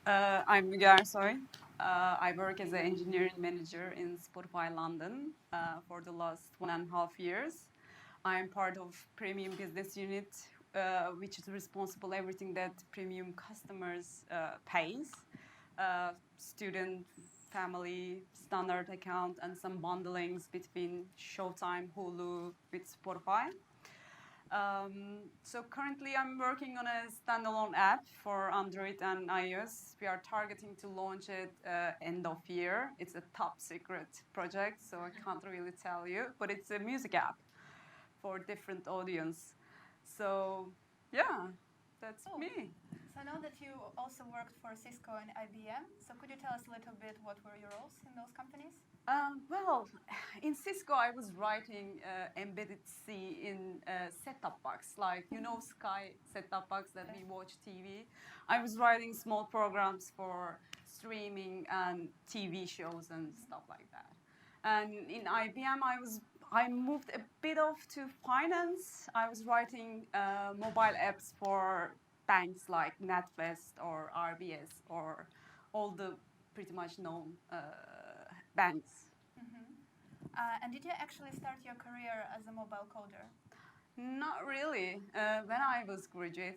I'm Muge Ersoy. I work as an engineering manager in Spotify London for the last 1.5 years. I'm part of premium business unit, which is responsible everything that premium customers pays, student, family, standard account, and some bundlings between Showtime, Hulu with Spotify. So currently I'm working on a standalone app for Android and iOS. We are targeting to launch it end of year. It's a top secret project, so I can't really tell you, but it's a music app for different audience. So yeah, that's me. So I know that you also worked for CISCO and IBM. So could you tell us a little bit what were your roles in those companies? Well, in Cisco, I was writing embedded C in set-top box, like Sky set-top box that we watch TV. I was writing small programs for streaming and TV shows and stuff like that. And in IBM, I moved a bit off to finance. I was writing mobile apps for banks like NatWest or RBS or all the pretty much known banks. And did you actually start your career as a mobile coder? Not really. When I was graduating,